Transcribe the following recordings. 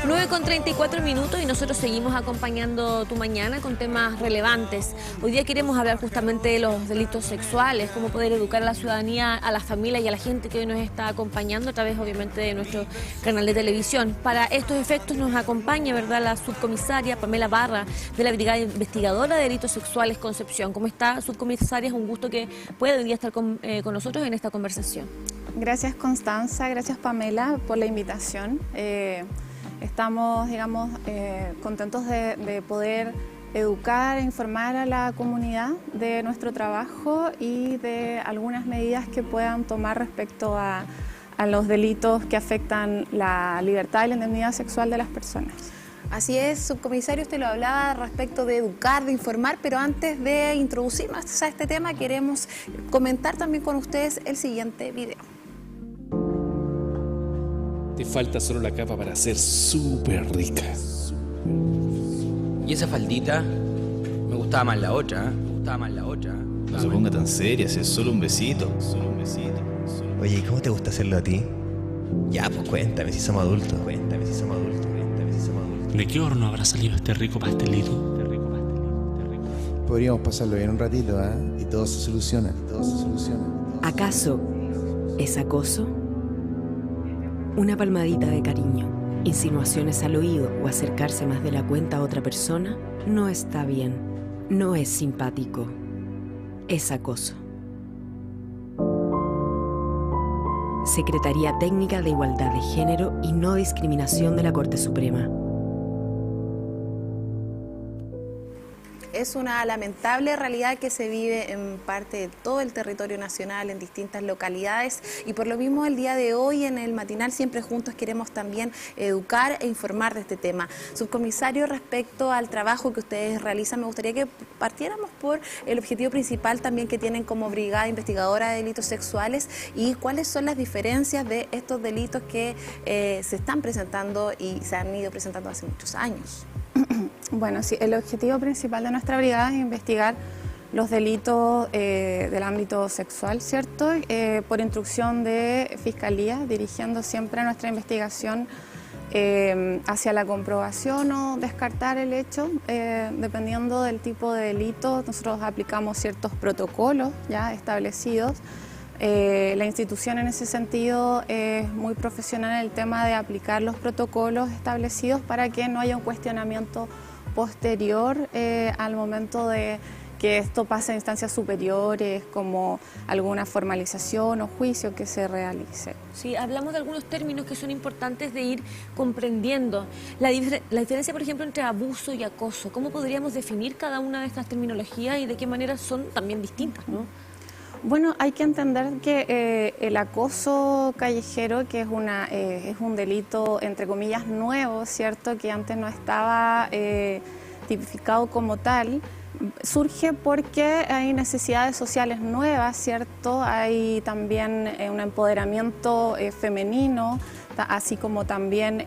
9:34 y nosotros seguimos acompañando tu mañana con temas relevantes. Hoy día queremos hablar justamente de los delitos sexuales, cómo poder educar a la ciudadanía, a las familias y a la gente que hoy nos está acompañando a través, obviamente, de nuestro canal de televisión. Para estos efectos nos acompaña, ¿verdad?, la subcomisaria Pamela Barra, de la Brigada Investigadora de Delitos Sexuales Concepción. ¿Cómo está, subcomisaria? Es un gusto que pueda hoy día estar con nosotros en esta conversación. Gracias, Constanza. Gracias, Pamela, por la invitación. Estamos, digamos, contentos de poder educar e informar a la comunidad de nuestro trabajo y de algunas medidas que puedan tomar respecto a los delitos que afectan la libertad y la indemnidad sexual de las personas. Así es, subcomisario, usted lo hablaba respecto de educar, de informar, pero antes de introducirnos a este tema queremos comentar también con ustedes el siguiente video. Te falta solo la capa para ser súper rica. Y esa faldita, me gustaba más la otra, No se ponga tan seria, si es solo un besito. Oye, ¿y cómo te gusta hacerlo a ti? Ya, pues Cuéntame si somos adultos. ¿De qué horno habrá salido este rico pastelito? Podríamos pasarlo bien un ratito, ¿eh? Y todo se soluciona, ¿Acaso es acoso? Una palmadita de cariño, insinuaciones al oído o acercarse más de la cuenta a otra persona no está bien, no es simpático, es acoso. Secretaría Técnica de Igualdad de Género y No Discriminación de la Corte Suprema. Es una lamentable realidad que se vive en parte de todo el territorio nacional, en distintas localidades, y por lo mismo el día de hoy en el matinal Siempre Juntos queremos también educar e informar de este tema. Subcomisario, respecto al trabajo que ustedes realizan, me gustaría que partiéramos por el objetivo principal también que tienen como Brigada Investigadora de Delitos Sexuales y cuáles son las diferencias de estos delitos que se están presentando y se han ido presentando hace muchos años. Bueno, sí, el objetivo principal de nuestra brigada es investigar los delitos del ámbito sexual, ¿cierto? Por instrucción de Fiscalía, dirigiendo siempre nuestra investigación hacia la comprobación o descartar el hecho. Dependiendo del tipo de delito, nosotros aplicamos ciertos protocolos ya establecidos. La institución en ese sentido es muy profesional en el tema de aplicar los protocolos establecidos para que no haya un cuestionamiento posterior al momento de que esto pase a instancias superiores, como alguna formalización o juicio que se realice. Sí, hablamos de algunos términos que son importantes de ir comprendiendo. La diferencia, por ejemplo, entre abuso y acoso. ¿Cómo podríamos definir cada una de estas terminologías y de qué manera son también distintas, ¿no? Bueno, hay que entender que el acoso callejero, que es un delito, entre comillas, nuevo, ¿cierto?, que antes no estaba tipificado como tal, surge porque hay necesidades sociales nuevas, ¿cierto? Hay también un empoderamiento femenino, así como también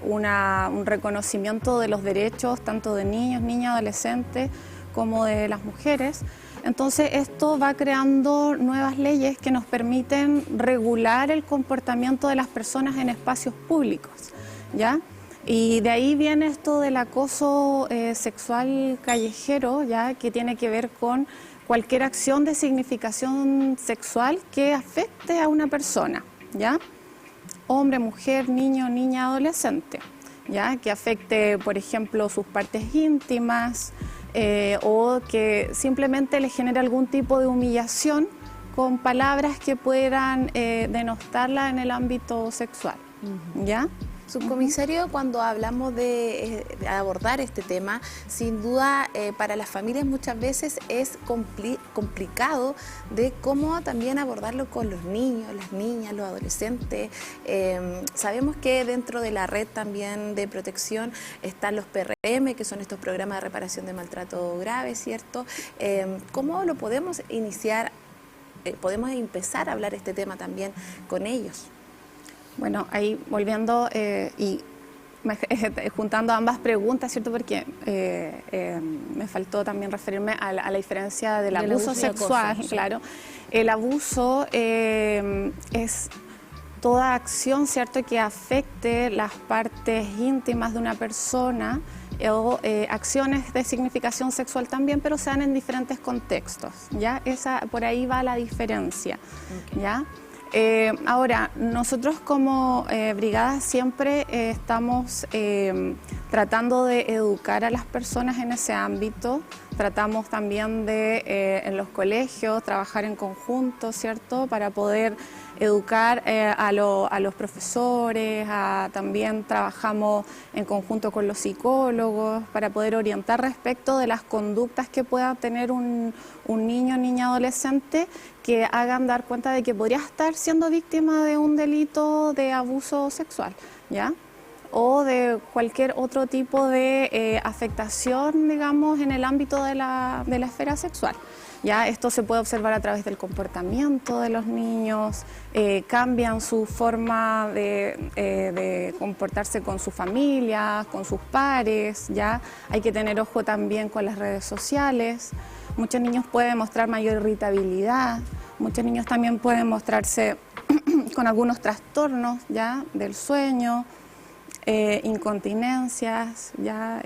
un reconocimiento de los derechos tanto de niños, niñas, adolescentes, como de las mujeres. Entonces esto va creando nuevas leyes que nos permiten regular el comportamiento de las personas en espacios públicos, ¿ya? Y de ahí viene esto del acoso sexual callejero, ¿ya?, que tiene que ver con cualquier acción de significación sexual que afecte a una persona, ¿ya? Hombre, mujer, niño, niña, adolescente, ¿ya?, que afecte, por ejemplo, sus partes íntimas, o que simplemente le genere algún tipo de humillación con palabras que puedan denostarla en el ámbito sexual, ¿ya? Subcomisario, cuando hablamos de abordar este tema, sin duda para las familias muchas veces es complicado de cómo también abordarlo con los niños, las niñas, los adolescentes. Sabemos que dentro de la red también de protección están los PRM, que son estos programas de reparación de maltrato grave, ¿cierto? ¿Cómo lo podemos iniciar? Podemos empezar a hablar este tema también con ellos. Bueno, ahí volviendo y juntando ambas preguntas, ¿cierto? Porque me faltó también referirme a la diferencia del abuso sexual, acoso, claro. El abuso es toda acción, ¿cierto?, que afecte las partes íntimas de una persona o acciones de significación sexual también, pero se dan en diferentes contextos, ¿ya? Por ahí va la diferencia, ¿ya? Ahora, nosotros como brigada siempre estamos tratando de educar a las personas en ese ámbito. Tratamos también de, en los colegios, trabajar en conjunto, ¿cierto?, para poder educar a los profesores, también trabajamos en conjunto con los psicólogos para poder orientar respecto de las conductas que pueda tener un niño o niña adolescente que hagan dar cuenta de que podría estar siendo víctima de un delito de abuso sexual, ¿ya?, o de cualquier otro tipo de afectación, digamos, en el ámbito de la esfera sexual. Ya, esto se puede observar a través del comportamiento de los niños, cambian su forma de comportarse con sus familias, con sus pares, ya hay que tener ojo también con las redes sociales. Muchos niños pueden mostrar mayor irritabilidad, muchos niños también pueden mostrarse con algunos trastornos, ya, del sueño, incontinencias, ya.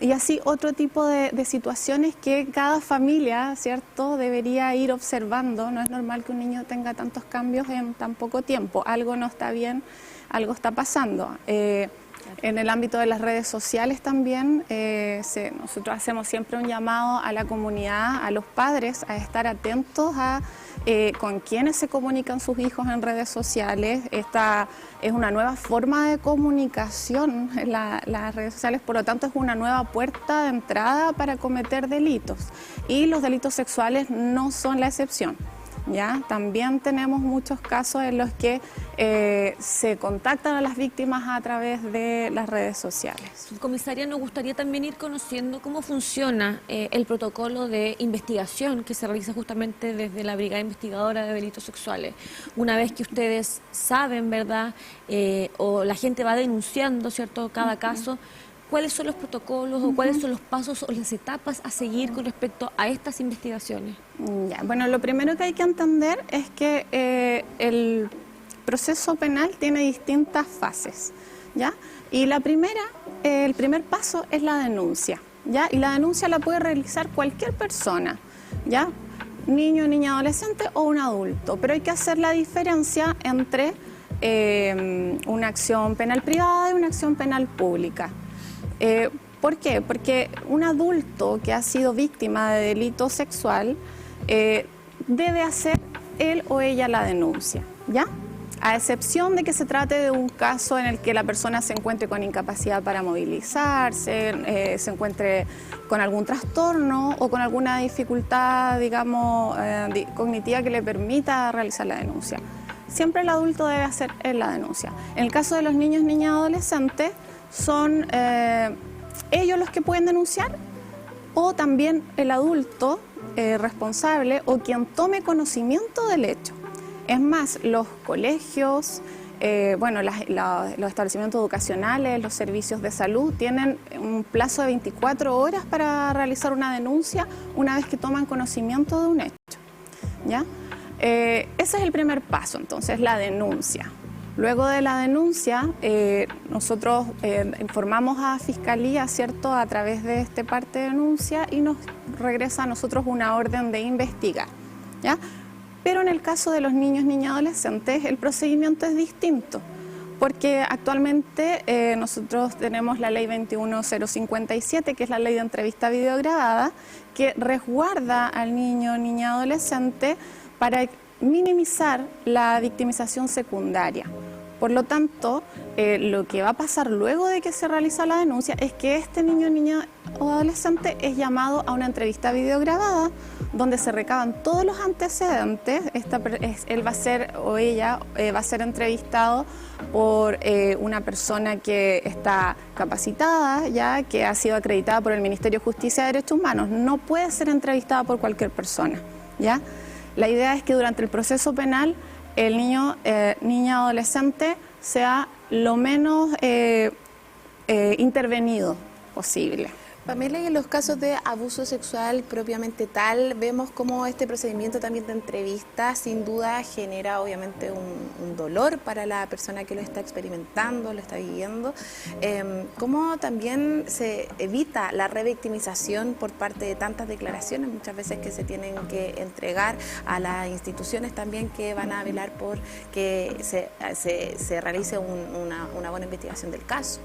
Y así otro tipo de situaciones que cada familia, ¿cierto?, debería ir observando. No es normal que un niño tenga tantos cambios en tan poco tiempo. Algo no está bien, algo está pasando. En el ámbito de las redes sociales también, nosotros hacemos siempre un llamado a la comunidad, a los padres, a estar atentos a con quiénes se comunican sus hijos en redes sociales. Esta es una nueva forma de comunicación en las redes sociales, por lo tanto es una nueva puerta de entrada para cometer delitos. Y los delitos sexuales no son la excepción. ¿Ya? También tenemos muchos casos en los que se contactan a las víctimas a través de las redes sociales. Comisaria, nos gustaría también ir conociendo cómo funciona el protocolo de investigación que se realiza justamente desde la Brigada Investigadora de Delitos Sexuales. Una vez que ustedes saben, ¿verdad?, o la gente va denunciando, ¿cierto?, cada caso, ¿cuáles son los protocolos o cuáles son los pasos o las etapas a seguir con respecto a estas investigaciones? Ya, bueno, lo primero que hay que entender es que el proceso penal tiene distintas fases, ¿ya? Y la primera, el primer paso es la denuncia, ¿ya? Y la denuncia la puede realizar cualquier persona, ¿ya? Niño, niña, adolescente o un adulto, pero hay que hacer la diferencia entre una acción penal privada y una acción penal pública. ¿Por qué? Porque un adulto que ha sido víctima de delito sexual debe hacer él o ella la denuncia, ¿ya? A excepción de que se trate de un caso en el que la persona se encuentre con incapacidad para movilizarse, se encuentre con algún trastorno o con alguna dificultad, digamos, cognitiva que le permita realizar la denuncia. Siempre el adulto debe hacer la denuncia. En el caso de los niños, niñas, adolescentes, son ellos los que pueden denunciar o también el adulto responsable o quien tome conocimiento del hecho. Es más, los colegios, los establecimientos educacionales, los servicios de salud tienen un plazo de 24 horas para realizar una denuncia una vez que toman conocimiento de un hecho, ¿ya? Ese es el primer paso, entonces, la denuncia. Luego de la denuncia, nosotros informamos a Fiscalía, ¿cierto?, a través de este parte de denuncia y nos regresa a nosotros una orden de investigar, ¿ya? Pero en el caso de los niños, niñas, adolescentes, el procedimiento es distinto, porque actualmente nosotros tenemos la ley 21057, que es la ley de entrevista videograbada, que resguarda al niño, niña, adolescente para minimizar la victimización secundaria. Por lo tanto, lo que va a pasar luego de que se realiza la denuncia es que este niño, niña o adolescente es llamado a una entrevista videograbada donde se recaban todos los antecedentes. Él va a ser o ella va a ser entrevistado por una persona que está capacitada, ya que ha sido acreditada por el Ministerio de Justicia y Derechos Humanos. No puede ser entrevistada por cualquier persona, ¿ya? La idea es que durante el proceso penal el niño, niña, adolescente sea lo menos intervenido posible. Pamela, y en los casos de abuso sexual propiamente tal, vemos cómo este procedimiento también de entrevista sin duda genera obviamente un dolor para la persona que lo está experimentando, lo está viviendo. Cómo también se evita la revictimización por parte de tantas declaraciones, muchas veces que se tienen que entregar a las instituciones también que van a velar por que se realice una buena investigación del caso.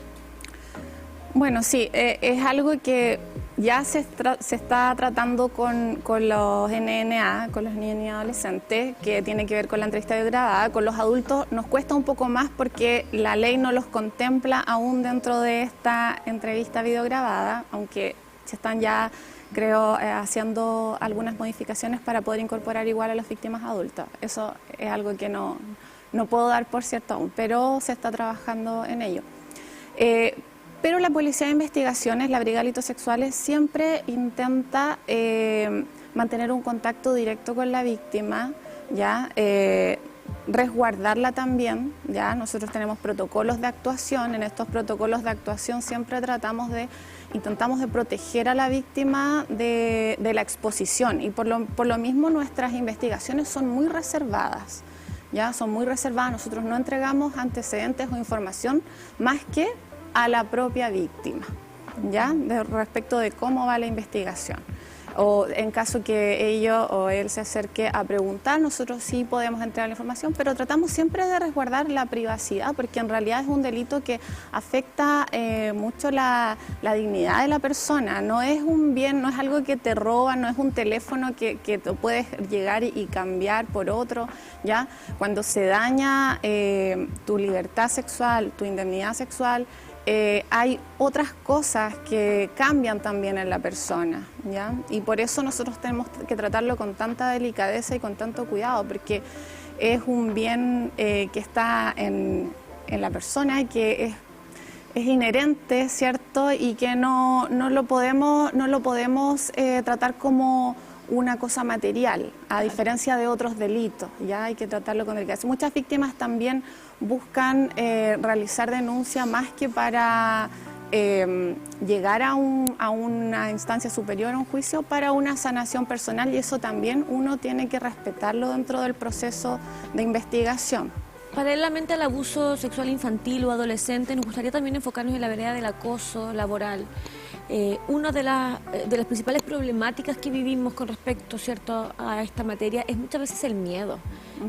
Bueno, sí, es algo que ya se está tratando con los NNA, con los niños y adolescentes, que tiene que ver con la entrevista videograbada. Con los adultos nos cuesta un poco más porque la ley no los contempla aún dentro de esta entrevista videograbada, aunque se están ya, creo, haciendo algunas modificaciones para poder incorporar igual a las víctimas adultas. Eso es algo que no puedo dar por cierto aún, pero se está trabajando en ello. Pero la Policía de Investigaciones, la Brigada de Delitos Sexuales, siempre intenta mantener un contacto directo con la víctima, ¿ya? Resguardarla también, ¿ya? Nosotros tenemos protocolos de actuación. En estos protocolos de actuación siempre intentamos de proteger a la víctima de la exposición, y por lo mismo nuestras investigaciones son muy reservadas. Ya son muy reservadas, nosotros no entregamos antecedentes o información más que a la propia víctima, ¿ya? Respecto de cómo va la investigación. O en caso que ella o él se acerque a preguntar, nosotros sí podemos entregar la información, pero tratamos siempre de resguardar la privacidad, porque en realidad es un delito que afecta mucho la dignidad de la persona. No es un bien, no es algo que te roba, no es un teléfono que te puedes llegar y cambiar por otro, ¿ya? Cuando se daña tu libertad sexual, tu indemnidad sexual, hay otras cosas que cambian también en la persona, ¿ya? Y por eso nosotros tenemos que tratarlo con tanta delicadeza y con tanto cuidado, porque es un bien que está en la persona y que es inherente, ¿cierto? Y que no lo podemos tratar como una cosa material, a diferencia de otros delitos, ya hay que tratarlo con delicadeza. Muchas víctimas también buscan realizar denuncia más que para llegar a una instancia superior, a un juicio, para una sanación personal, y eso también uno tiene que respetarlo dentro del proceso de investigación. Paralelamente al abuso sexual infantil o adolescente, nos gustaría también enfocarnos en la vereda del acoso laboral. Una de las principales problemáticas que vivimos con respecto, ¿cierto?, a esta materia es muchas veces el miedo.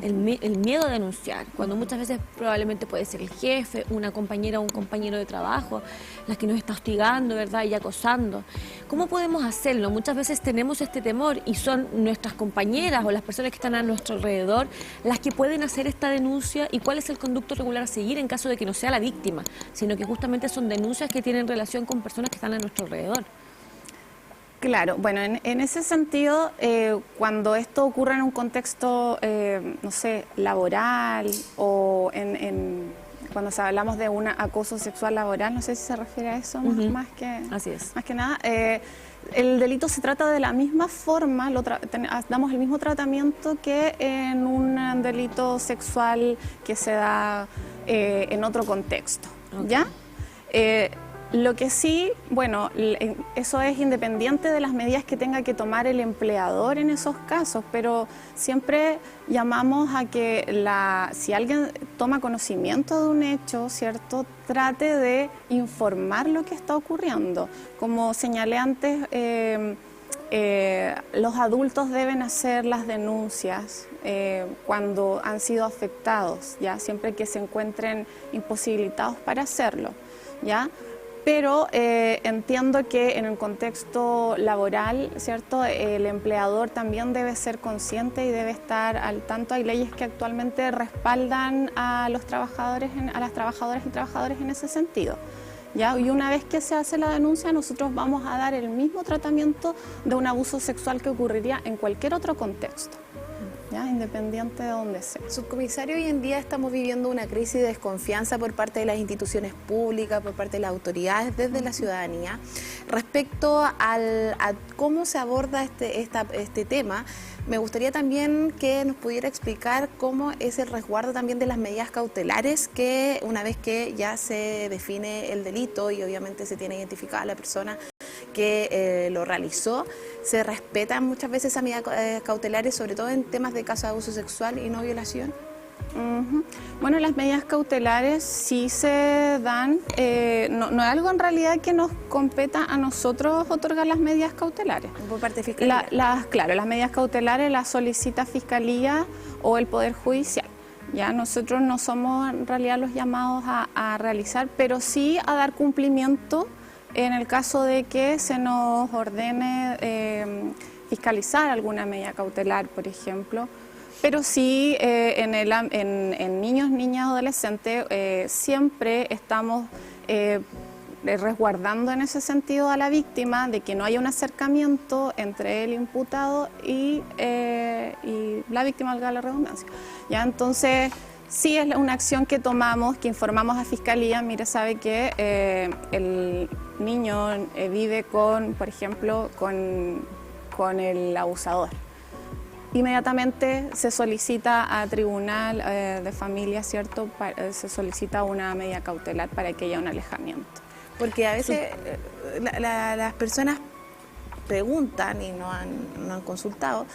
El miedo a denunciar, cuando muchas veces probablemente puede ser el jefe, una compañera o un compañero de trabajo, las que nos está hostigando, ¿verdad?, y acosando. ¿Cómo podemos hacerlo? Muchas veces tenemos este temor y son nuestras compañeras o las personas que están a nuestro alrededor las que pueden hacer esta denuncia. ¿Y cuál es el conducto regular a seguir en caso de que no sea la víctima, sino que justamente son denuncias que tienen relación con personas que están a nuestro alrededor? Claro, bueno, en ese sentido, cuando esto ocurre en un contexto, no sé, laboral, o cuando hablamos de un acoso sexual laboral, no sé si se refiere a eso, más que, así es. Más que nada, el delito se trata de la misma forma, damos el mismo tratamiento que en un delito sexual que se da en otro contexto, ¿ya? Lo que sí, bueno, eso es independiente de las medidas que tenga que tomar el empleador en esos casos, pero siempre llamamos a que si alguien toma conocimiento de un hecho, ¿cierto?, trate de informar lo que está ocurriendo. Como señalé antes, los adultos deben hacer las denuncias cuando han sido afectados, ¿ya?, siempre que se encuentren imposibilitados para hacerlo, ¿ya? Pero entiendo que en el contexto laboral, ¿cierto?, el empleador también debe ser consciente y debe estar al tanto. Hay leyes que actualmente respaldan a los trabajadores, a las trabajadoras y trabajadores en ese sentido, ¿ya? Y una vez que se hace la denuncia, nosotros vamos a dar el mismo tratamiento de un abuso sexual que ocurriría en cualquier otro contexto, ¿ya?, independiente de donde sea. Subcomisario, hoy en día estamos viviendo una crisis de desconfianza por parte de las instituciones públicas, por parte de las autoridades, desde la ciudadanía, respecto a cómo se aborda este tema. Me gustaría también que nos pudiera explicar cómo es el resguardo también de las medidas cautelares que, una vez que ya se define el delito y obviamente se tiene identificada la persona que lo realizó. ¿Se respetan muchas veces esas medidas cautelares, sobre todo en temas de casos de abuso sexual y no violación? Bueno, las medidas cautelares sí se dan, no es algo en realidad que nos competa a nosotros otorgar las medidas cautelares. Por parte de Fiscalía. Claro, las medidas cautelares las solicita Fiscalía o el Poder Judicial. Ya nosotros no somos en realidad los llamados a realizar, pero sí a dar cumplimiento en el caso de que se nos ordene fiscalizar alguna medida cautelar, por ejemplo. Pero sí, en niños, niñas, adolescentes, siempre estamos resguardando en ese sentido a la víctima de que no haya un acercamiento entre el imputado y la víctima, valga la redundancia. ¿Ya? Entonces, sí es una acción que tomamos, que informamos a Fiscalía. Mire, sabe que el niño vive con, por ejemplo, con el abusador. Inmediatamente se solicita a tribunal de familia, ¿cierto? Se solicita una medida cautelar para que haya un alejamiento. Porque a veces las personas preguntan y no han consultado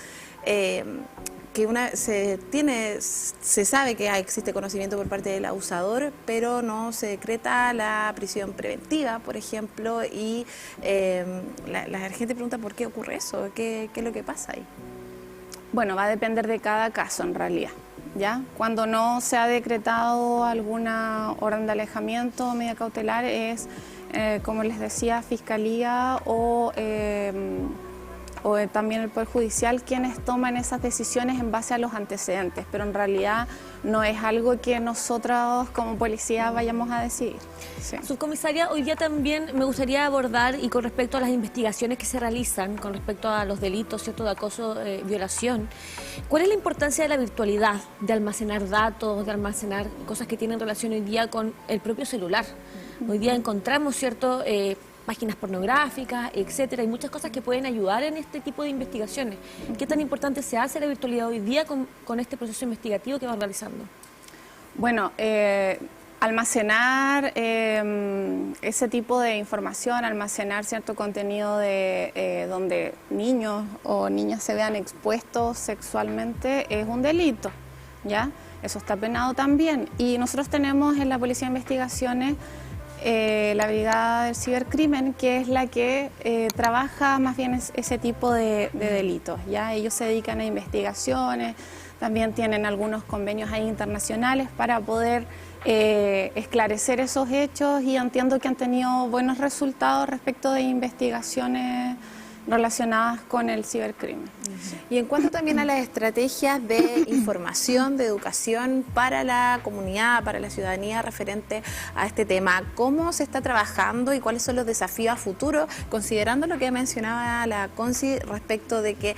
que se sabe que existe conocimiento por parte del abusador, pero no se decreta la prisión preventiva, por ejemplo, y la gente pregunta por qué ocurre eso, qué es lo que pasa ahí. Bueno, va a depender de cada caso en realidad, ¿ya? Cuando no se ha decretado alguna orden de alejamiento o medida cautelar es, como les decía, Fiscalía o también el Poder Judicial quienes toman esas decisiones en base a los antecedentes, pero en realidad no es algo que nosotros como policía vayamos a decidir. Sí. Subcomisaria, hoy día también me gustaría abordar, y con respecto a las investigaciones que se realizan, con respecto a los delitos, ¿cierto?, de acoso, violación, ¿cuál es la importancia de la virtualidad, de almacenar datos, de almacenar cosas que tienen relación hoy día con el propio celular? Hoy día encontramos, ¿cierto?, páginas pornográficas, etcétera, y muchas cosas que pueden ayudar en este tipo de investigaciones. ¿Qué tan importante se hace la virtualidad hoy día con este proceso investigativo que van realizando? Bueno, almacenar ese tipo de información, almacenar cierto contenido donde niños o niñas se vean expuestos sexualmente es un delito, ¿ya? Eso está penado también. Y nosotros tenemos en la Policía de Investigaciones la Brigada del Cibercrimen, que es la que trabaja más bien ese tipo de delitos, ¿ya? Ellos se dedican a investigaciones, también tienen algunos convenios ahí internacionales para poder esclarecer esos hechos, y entiendo que han tenido buenos resultados respecto de investigaciones relacionadas con el cibercrimen. Y en cuanto también a las estrategias de información, de educación para la comunidad, para la ciudadanía referente a este tema, ¿cómo se está trabajando y cuáles son los desafíos a futuro, considerando lo que mencionaba la Conci respecto de que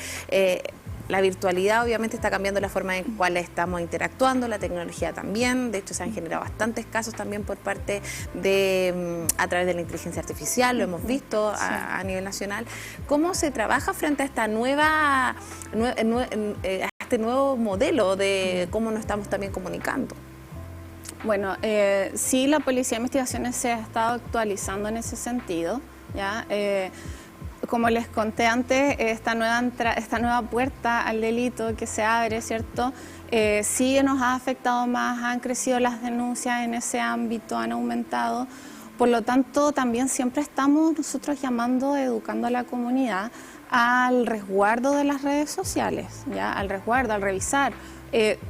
la virtualidad obviamente está cambiando la forma en cual estamos interactuando, la tecnología también? De hecho, se han generado bastantes casos también por parte de, a través de la inteligencia artificial, lo hemos visto a nivel nacional. ¿Cómo se trabaja frente a esta este nuevo modelo de cómo nos estamos también comunicando? Bueno, sí, la Policía de Investigaciones se ha estado actualizando en ese sentido, ¿ya? Como les conté antes, esta nueva puerta al delito que se abre, ¿cierto? Sí nos ha afectado más, han crecido las denuncias en ese ámbito, han aumentado. Por lo tanto, también siempre estamos nosotros llamando, educando a la comunidad al resguardo de las redes sociales, ¿ya? Al resguardo, al revisar.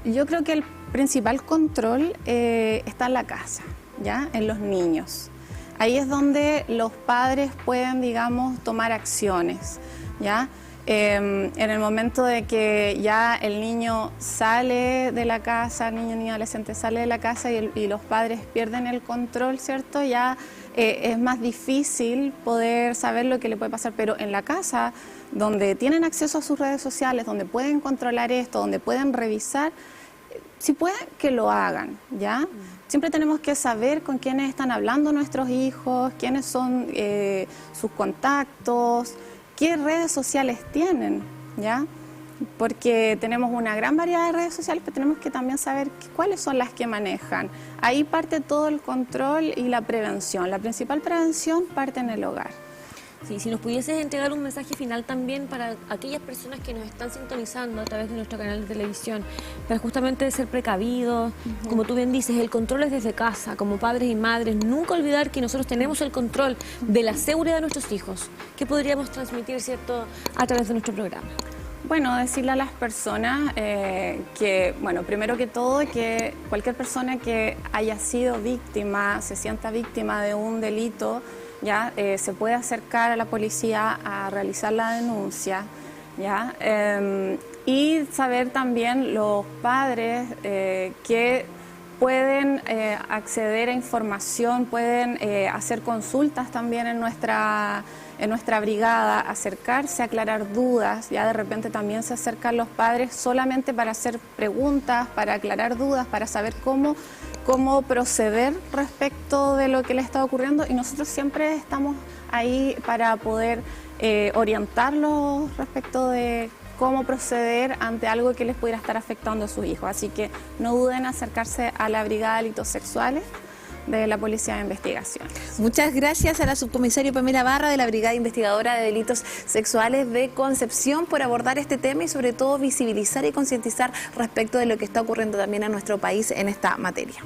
Yo creo que el principal control está en la casa, ¿ya? En los niños. Ahí es donde los padres pueden, digamos, tomar acciones, ¿ya? En el momento de que ya el niño sale de la casa, el niño adolescente sale de la casa y los padres pierden el control, ¿cierto? Ya es más difícil poder saber lo que le puede pasar, pero en la casa, donde tienen acceso a sus redes sociales, donde pueden controlar esto, donde pueden revisar, si pueden, que lo hagan, ¿ya? Siempre tenemos que saber con quiénes están hablando nuestros hijos, quiénes son sus contactos, qué redes sociales tienen, ¿ya? Porque tenemos una gran variedad de redes sociales, pero tenemos que también saber cuáles son las que manejan. Ahí parte todo el control y la prevención. La principal prevención parte en el hogar. Sí, si nos pudieses entregar un mensaje final también para aquellas personas que nos están sintonizando a través de nuestro canal de televisión, para justamente ser precavidos, como tú bien dices, el control es desde casa, como padres y madres, nunca olvidar que nosotros tenemos el control de la seguridad de nuestros hijos. ¿Qué podríamos transmitir, cierto, a través de nuestro programa? Bueno, decirle a las personas que, bueno, primero que todo, que cualquier persona que haya sido víctima, se sienta víctima de un delito, ya se puede acercar a la policía a realizar la denuncia, ya, y saber también los padres que pueden acceder a información, pueden hacer consultas también en nuestra brigada, acercarse, aclarar dudas. Ya de repente también se acercan los padres solamente para hacer preguntas, para aclarar dudas, para saber cómo proceder respecto de lo que le está ocurriendo, y nosotros siempre estamos ahí para poder orientarlos respecto de cómo proceder ante algo que les pudiera estar afectando a sus hijos. Así que no duden en acercarse a la Brigada de Delitos Sexuales de la Policía de Investigaciones. Muchas gracias a la subcomisaria Pamela Barra de la Brigada Investigadora de Delitos Sexuales de Concepción por abordar este tema y sobre todo visibilizar y concientizar respecto de lo que está ocurriendo también en nuestro país en esta materia.